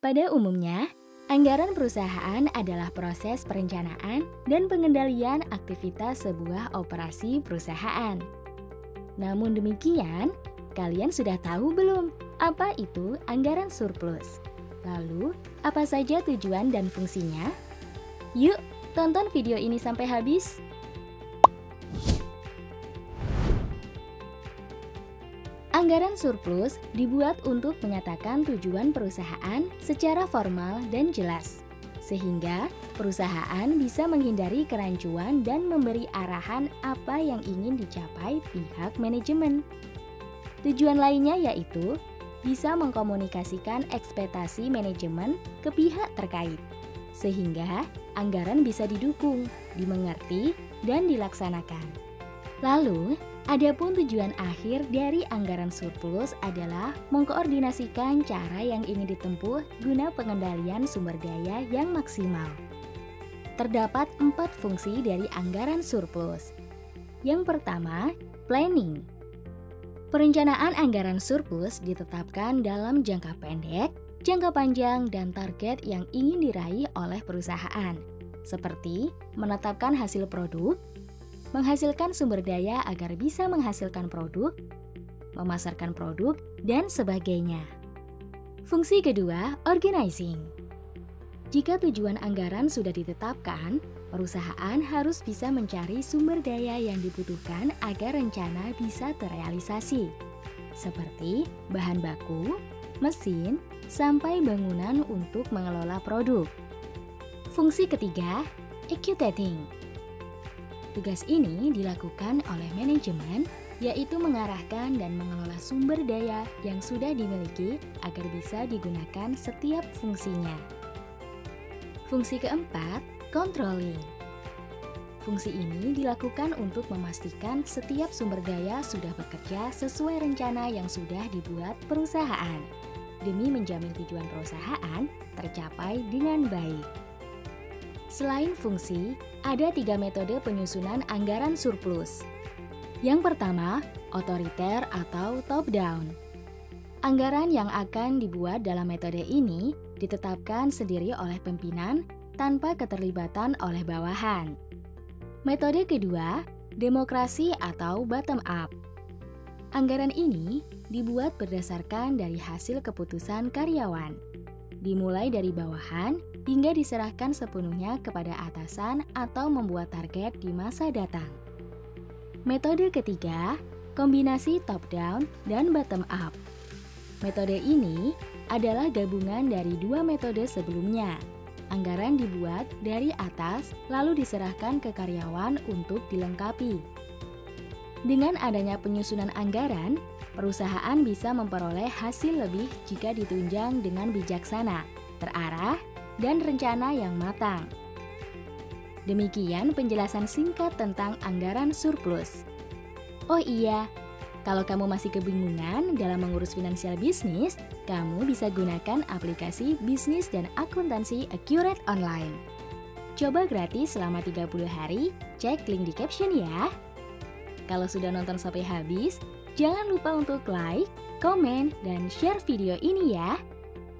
Pada umumnya, anggaran perusahaan adalah proses perencanaan dan pengendalian aktivitas sebuah operasi perusahaan. Namun demikian, kalian sudah tahu belum apa itu anggaran surplus? Lalu, apa saja tujuan dan fungsinya? Yuk, tonton video ini sampai habis. Anggaran surplus dibuat untuk menyatakan tujuan perusahaan secara formal dan jelas, sehingga perusahaan bisa menghindari kerancuan dan memberi arahan apa yang ingin dicapai pihak manajemen. Tujuan lainnya yaitu bisa mengkomunikasikan ekspektasi manajemen ke pihak terkait, sehingga anggaran bisa didukung, dimengerti, dan dilaksanakan. Lalu, adapun tujuan akhir dari anggaran surplus adalah mengkoordinasikan cara yang ingin ditempuh guna pengendalian sumber daya yang maksimal. Terdapat 4 fungsi dari anggaran surplus. Yang pertama, planning. Perencanaan anggaran surplus ditetapkan dalam jangka pendek, jangka panjang, dan target yang ingin diraih oleh perusahaan, seperti menetapkan hasil produk, menghasilkan sumber daya agar bisa menghasilkan produk, memasarkan produk, dan sebagainya. Fungsi kedua, organizing. Jika tujuan anggaran sudah ditetapkan, perusahaan harus bisa mencari sumber daya yang dibutuhkan agar rencana bisa terrealisasi, seperti bahan baku, mesin, sampai bangunan untuk mengelola produk. Fungsi ketiga, executing. Tugas ini dilakukan oleh manajemen, yaitu mengarahkan dan mengelola sumber daya yang sudah dimiliki agar bisa digunakan setiap fungsinya. Fungsi keempat, controlling. Fungsi ini dilakukan untuk memastikan setiap sumber daya sudah bekerja sesuai rencana yang sudah dibuat perusahaan, demi menjamin tujuan perusahaan tercapai dengan baik. Selain fungsi, ada 3 metode penyusunan anggaran surplus. Yang pertama, otoriter atau top-down. Anggaran yang akan dibuat dalam metode ini ditetapkan sendiri oleh pimpinan tanpa keterlibatan oleh bawahan. Metode kedua, demokrasi atau bottom-up. Anggaran ini dibuat berdasarkan dari hasil keputusan karyawan, dimulai dari bawahan hingga diserahkan sepenuhnya kepada atasan atau membuat target di masa datang. Metode ketiga, kombinasi top-down dan bottom-up. Metode ini adalah gabungan dari 2 metode sebelumnya. Anggaran dibuat dari atas lalu diserahkan ke karyawan untuk dilengkapi. Dengan adanya penyusunan anggaran, perusahaan bisa memperoleh hasil lebih jika ditunjang dengan bijaksana, terarah, dan rencana yang matang. Demikian penjelasan singkat tentang anggaran surplus. Oh iya, kalau kamu masih kebingungan dalam mengurus finansial bisnis, kamu bisa gunakan aplikasi bisnis dan akuntansi Accurate Online. Coba gratis selama 30 hari, cek link di caption ya. Kalau sudah nonton sampai habis, jangan lupa untuk like, komen, dan share video ini ya.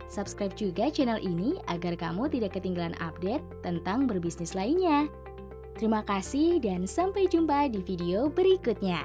Subscribe juga channel ini agar kamu tidak ketinggalan update tentang berbisnis lainnya. Terima kasih dan sampai jumpa di video berikutnya.